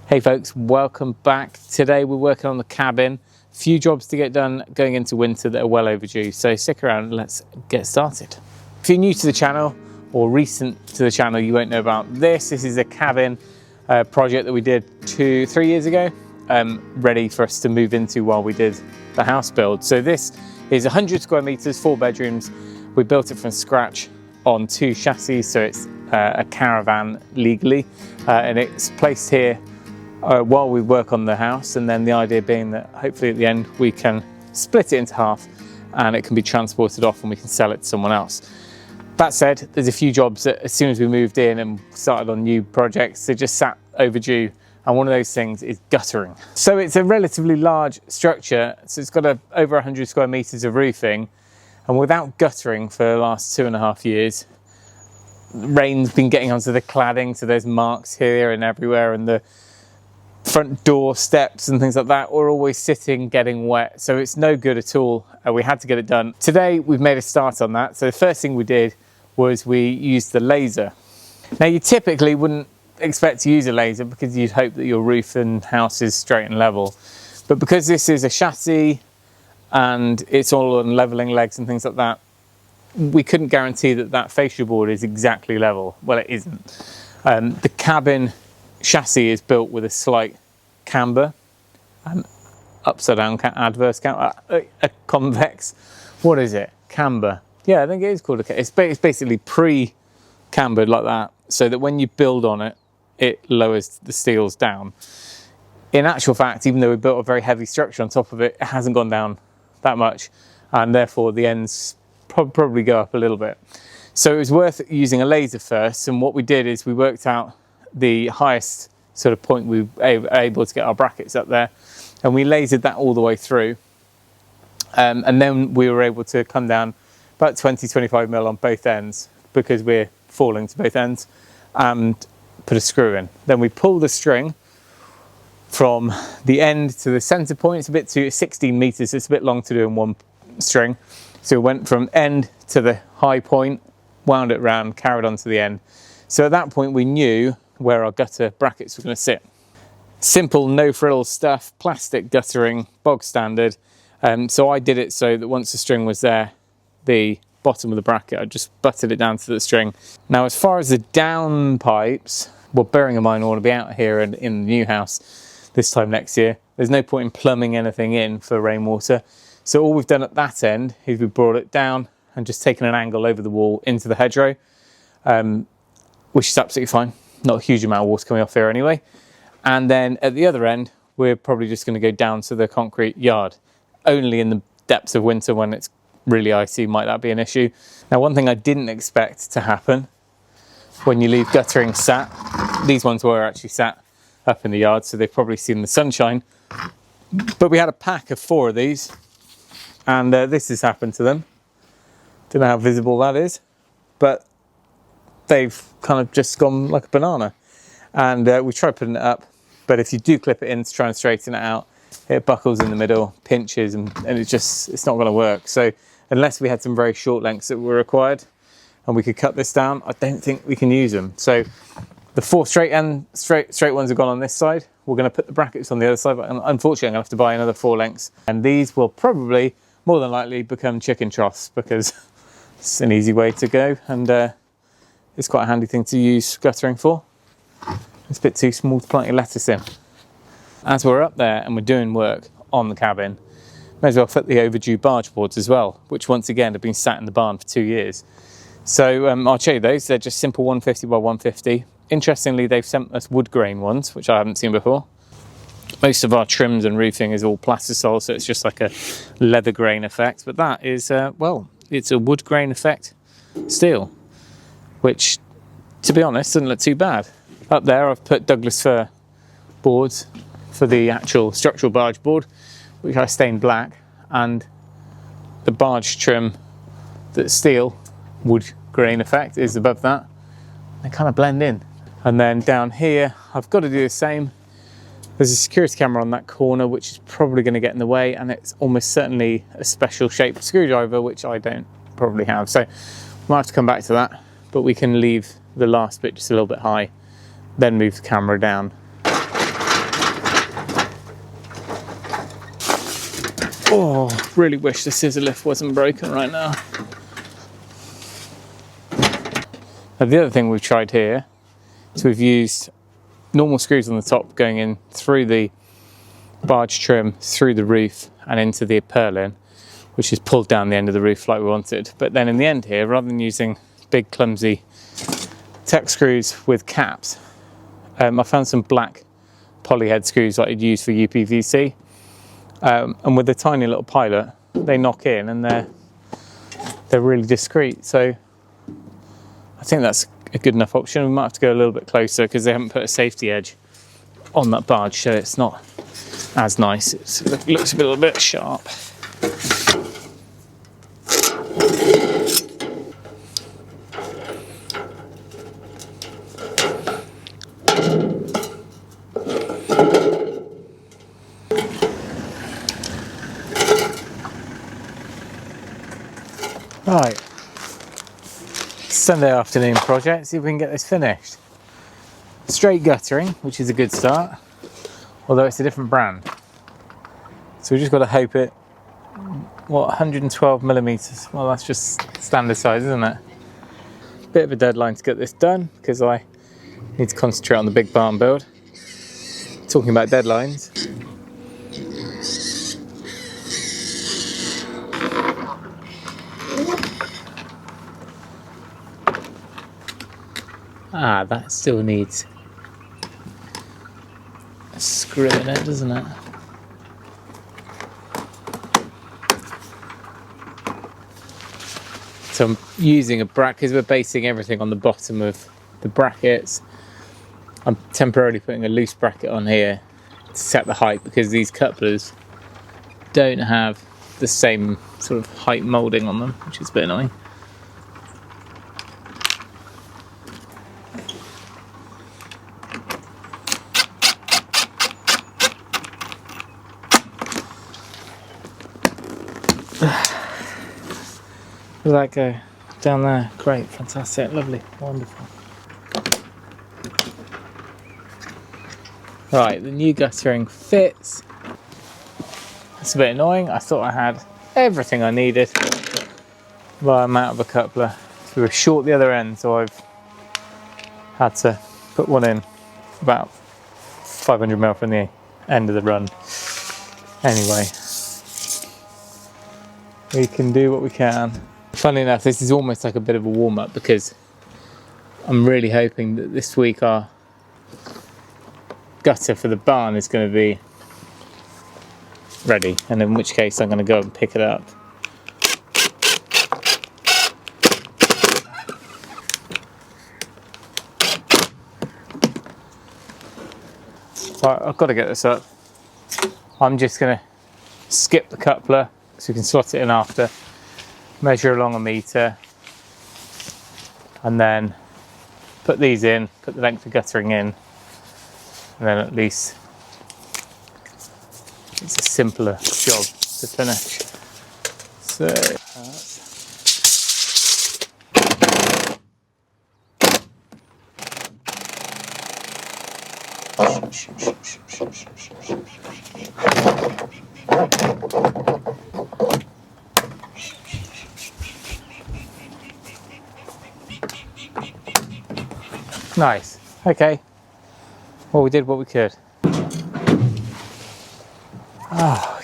Hey folks, welcome back. Today we're working on the cabin. A few jobs to get done going into winter that are well overdue, so stick around and let's get started. If you're new to the channel or recent to the channel, you won't know about this. This is a cabin project that we did 2-3 years ago, ready for us to move into while we did the house build. So this is 100 square meters, 4 bedrooms. We built it from scratch on 2 chassis, so it's a caravan legally, and it's placed here while we work on the house, and then the idea being that hopefully at the end we can split it into half and it can be transported off and we can sell it to someone else. That said, there's a few jobs that as soon as we moved in and started on new projects, they just sat overdue, and one of those things is guttering. So it's a relatively large structure, so it's got over 100 square meters of roofing, and without guttering for the last 2.5 years, rain's been getting onto the cladding, so there's marks here and everywhere, and the front door steps and things like that are always sitting getting wet, so it's no good at all. We had to get it done. Today we've made a start on that. So the first thing we did was we used the laser. Now you typically wouldn't expect to use a laser because you'd hope that your roof and house is straight and level, but because this is a chassis and it's all on leveling legs and things like that, we couldn't guarantee that that fascia board is exactly level. Well, it isn't. The cabin chassis is built with a slight camber, an upside down adverse camber, a convex, what is it, camber? Yeah, I think it is called it's basically pre-cambered like that, so that when you build on it, it lowers the steels down. In actual fact, even though we built a very heavy structure on top of it, it hasn't gone down that much, and therefore the ends probably go up a little bit. So it was worth using a laser first, and what we did is we worked out the highest sort of point we were able to get our brackets up there, and we lasered that all the way through, and then we were able to come down about 20-25 mil on both ends because we're falling to both ends, and put a screw in. Then we pulled the string from the end to the center point. It's 16 meters, it's a bit long to do in one string, so we went from end to the high point, wound it round, carried on to the end. So at that point we knew where our gutter brackets were going to sit. Simple, no frills stuff, plastic guttering, bog standard. So I did it so that once the string was there, the bottom of the bracket, I just butted it down to the string. Now as far as the down pipes, well, bearing in mind I want to be out here in the new house this time next year, there's no point in plumbing anything in for rainwater. So all we've done at that end is we brought it down and just taken an angle over the wall into the hedgerow, which is absolutely fine. Not a huge amount of water coming off here anyway. And then at the other end, we're probably just going to go down to the concrete yard. Only in the depths of winter when it's really icy might that be an issue. Now, one thing I didn't expect to happen when you leave guttering sat, these ones were actually sat up in the yard, so they've probably seen the sunshine. But we had a pack of 4 of these, and this has happened to them. Don't know how visible that is, but they've kind of just gone like a banana, and we tried putting it up, but if you do clip it in to try and straighten it out, it buckles in the middle, pinches, and it's not going to work. So unless we had some very short lengths that were required and we could cut this down, I don't think we can use them. So the 4 straight ones have gone on this side. We're going to put the brackets on the other side, but unfortunately I'm going to have to buy another 4 lengths, and these will probably more than likely become chicken troughs because it's an easy way to go, and it's quite a handy thing to use guttering for. It's a bit too small to plant your lettuce in. As we're up there and we're doing work on the cabin, may as well fit the overdue barge boards as well, which once again have been sat in the barn for 2 years. So I'll show you those. They're just simple 150 by 150. Interestingly, they've sent us wood grain ones, which I haven't seen before. Most of our trims and roofing is all plastisol, so it's just like a leather grain effect. But that is, well, it's a wood grain effect steel, which, to be honest, doesn't look too bad. Up there I've put Douglas fir boards for the actual structural barge board, which I stained black, and the barge trim that's steel, wood grain effect, is above that. They kind of blend in. And then down here I've got to do the same. There's a security camera on that corner which is probably going to get in the way, and it's almost certainly a special shaped screwdriver which I don't probably have, so might have to come back to that, but we can leave the last bit just a little bit high, then move the camera down. Oh, really wish the scissor lift wasn't broken right now. Now, the other thing we've tried here is we've used normal screws on the top going in through the barge trim, through the roof and into the purlin, which is pulled down the end of the roof like we wanted. But then in the end here, rather than using big clumsy tech screws with caps, I found some black poly head screws like you'd use for UPVC, and with a tiny little pilot they knock in and they're really discreet. So I think that's a good enough option. We might have to go a little bit closer because they haven't put a safety edge on that barge, so it's not as nice. It looks a little bit sharp. Right, Sunday afternoon project, see if we can get this finished. Straight guttering, which is a good start, although it's a different brand. So we just got to hope it, what, 112 millimeters? Well, that's just standard size, isn't it? Bit of a deadline to get this done because I need to concentrate on the big barn build. Talking about deadlines. Ah, that still needs a screw in it, doesn't it? So I'm using a bracket because we're basing everything on the bottom of the brackets. I'm temporarily putting a loose bracket on here to set the height because these couplers don't have the same sort of height moulding on them, which is a bit annoying. Does that go down there? Great, fantastic, lovely, wonderful. Right, the new guttering fits. It's a bit annoying. I thought I had everything I needed, but I'm out of a coupler. We were short the other end, so I've had to put one in about 500mm from the end of the run. Anyway, we can do what we can. Funnily enough, this is almost like a bit of a warm-up because I'm really hoping that this week our gutter for the barn is going to be ready, and in which case I'm going to go and pick it up. Right, I've got to get this up. I'm just going to skip the coupler so we can slot it in after. Measure along a metre and then put these in, put the length of guttering in, and then at least it's a simpler job to finish. So nice. Okay. Well, we did what we could. Oh,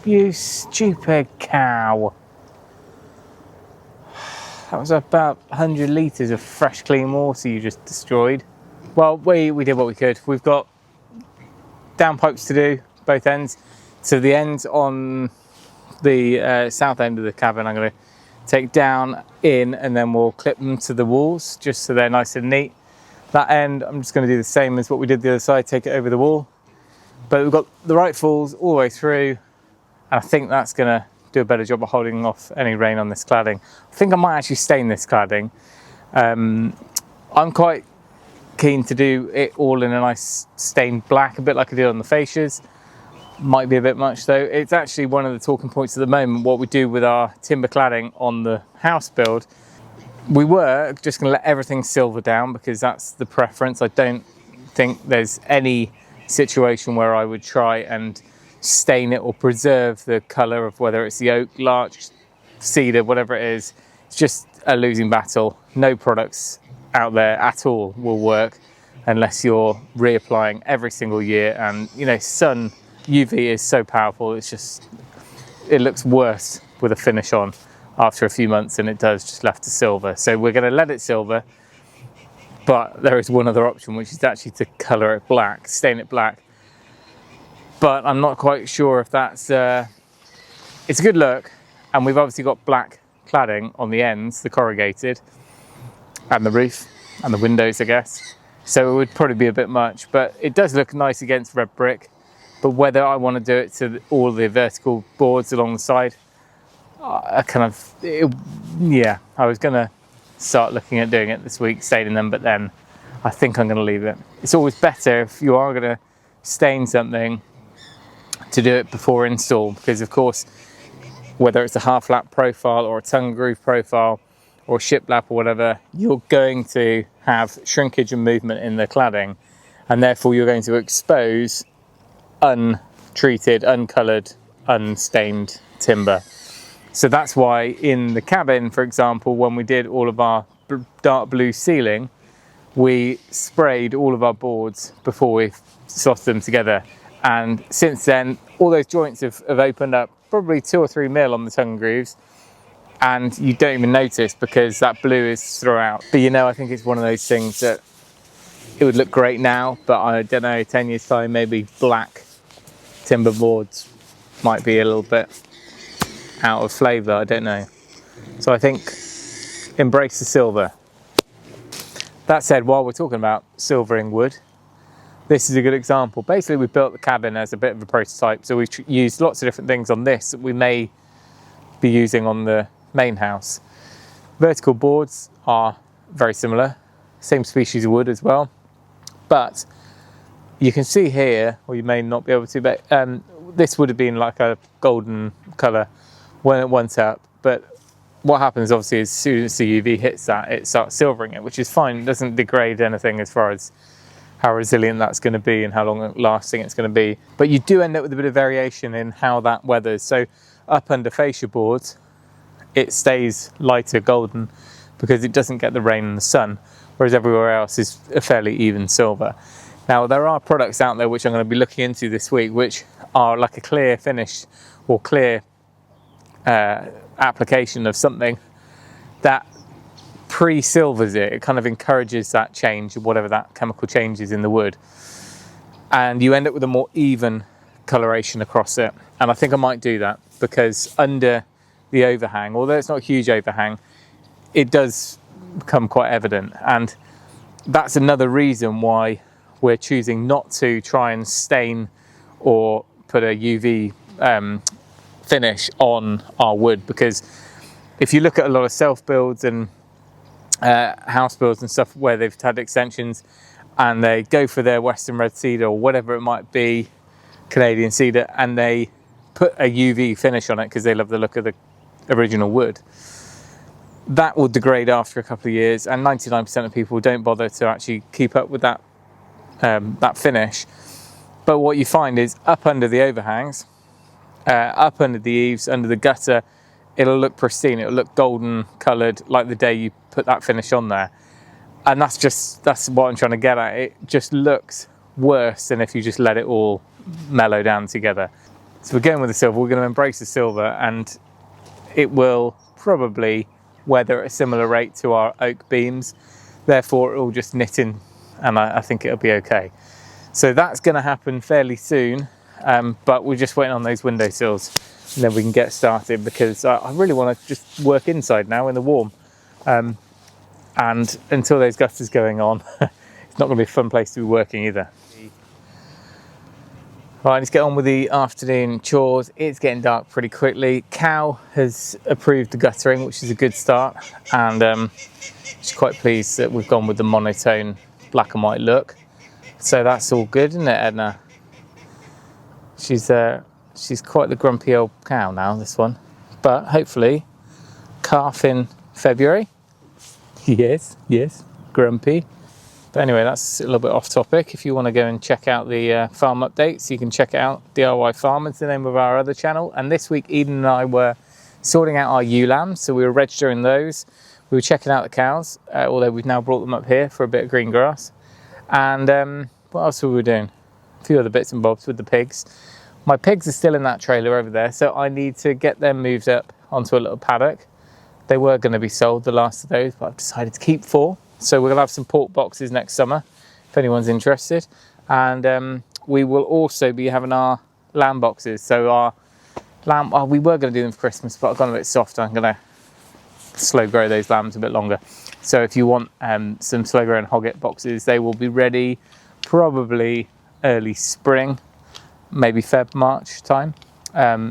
you stupid cow. That was about 100 litres of fresh, clean water you just destroyed. Well, we did what we could. We've got downpipes to do, both ends. So the ends on the south end of the cabin I'm going to take down in, and then we'll clip them to the walls just so they're nice and neat. That end I'm just going to do the same as what we did the other side, take it over the wall. But we've got the right falls all the way through, and I think that's going to do a better job of holding off any rain on this cladding. I think I might actually stain this cladding. I'm quite keen to do it all in a nice stained black, a bit like I did on the fascias. Might be a bit much though. It's actually one of the talking points at the moment, what we do with our timber cladding on the house build. We were just going to let everything silver down because that's the preference. I don't think there's any situation where I would try and stain it or preserve the colour of whether it's the oak, larch, cedar, whatever it is. It's just a losing battle. No products out there at all will work unless you're reapplying every single year. And you know, sun UV is so powerful, it looks worse with a finish on after a few months than it does just left to silver. So we're going to let it silver, but there is one other option, which is actually to colour it black, stain it black. But I'm not quite sure if that's it's a good look, and we've obviously got black cladding on the ends, the corrugated, and the roof and the windows, I guess. So it would probably be a bit much, but it does look nice against red brick. But whether I want to do it to all the vertical boards along the side, I was going to start looking at doing it this week, staining them, but then I think I'm going to leave it. It's always better if you are going to stain something to do it before install, because of course, whether it's a half lap profile or a tongue groove profile or a shiplap or whatever, you're going to have shrinkage and movement in the cladding, and therefore you're going to expose untreated, uncoloured, unstained timber. So that's why in the cabin, for example, when we did all of our dark blue ceiling, we sprayed all of our boards before we slotted them together. And since then, all those joints have opened up probably 2 or 3 mil on the tongue grooves, and you don't even notice because that blue is throughout. But you know, I think it's one of those things that it would look great now, but I don't know, 10 years time, maybe black timber boards might be a little bit out of flavour, I don't know. So I think embrace the silver. That said, while we're talking about silvering wood, this is a good example. Basically, we built the cabin as a bit of a prototype, so we've used lots of different things on this that we may be using on the main house. Vertical boards are very similar, same species of wood as well, but you can see here, or you may not be able to, but this would have been like a golden colour when it went up, but what happens obviously is as soon as the UV hits that, it starts silvering it, which is fine. It doesn't degrade anything as far as how resilient that's going to be and how long lasting it's going to be. But you do end up with a bit of variation in how that weathers. So up under fascia boards, it stays lighter golden because it doesn't get the rain and the sun, whereas everywhere else is a fairly even silver. Now, there are products out there which I'm going to be looking into this week, which are like a clear finish or clear application of something that pre-silvers it. It kind of encourages that change, whatever that chemical change is in the wood, and you end up with a more even coloration across it. And I think I might do that because under the overhang, although it's not a huge overhang, it does become quite evident, and that's another reason why we're choosing not to try and stain or put a UV finish on our wood, because if you look at a lot of self builds and house builds and stuff where they've had extensions and they go for their Western red cedar or whatever it might be, Canadian cedar, and they put a UV finish on it because they love the look of the original wood, that will degrade after a couple of years, and 99% of people don't bother to actually keep up with that that finish. But what you find is up under the overhangs, up under the eaves, under the gutter, it'll look pristine, it'll look golden coloured like the day you put that finish on there. And that's what I'm trying to get at. It just looks worse than if you just let it all mellow down together. So we're going with the silver, we're going to embrace the silver, and it will probably weather at a similar rate to our oak beams, therefore it will just knit in, and I think it'll be okay. So that's going to happen fairly soon, but we're just waiting on those windowsills and then we can get started, because I really want to just work inside now in the warm, and until those gutters going on it's not going to be a fun place to be working either. Right, let's get on with the afternoon chores. It's getting dark pretty quickly. Cal has approved the guttering, which is a good start, and she's quite pleased that we've gone with the monotone black and white look. So that's all good, isn't it, Edna? She's quite the grumpy old cow now, this one. But hopefully, calf in February. Yes, grumpy. But anyway, that's a little bit off topic. If you want to go and check out the farm updates, you can check it out. DIY Farm is the name of our other channel. And this week, Eden and I were sorting out our ewe lambs. So we were registering those. We were checking out the cows, although we've now brought them up here for a bit of green grass. And what else were we doing? A few other bits and bobs with the pigs. My pigs are still in that trailer over there, so I need to get them moved up onto a little paddock. They were going to be sold, the last of those, but I've decided to keep 4. So we're going to have some pork boxes next summer, if anyone's interested. And we will also be having our lamb boxes. So our lamb, we were going to do them for Christmas, but I've gone a bit softer. I'm going to slow grow those lambs a bit longer. So if you want some slow grown hogget boxes, they will be ready probably early spring, maybe Feb, March time.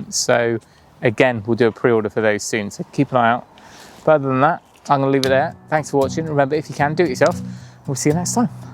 So again, we'll do a pre-order for those soon, so keep an eye out. But other than that, I'm going to leave it there. Thanks for watching. Remember, if you can, do it yourself. We'll see you next time.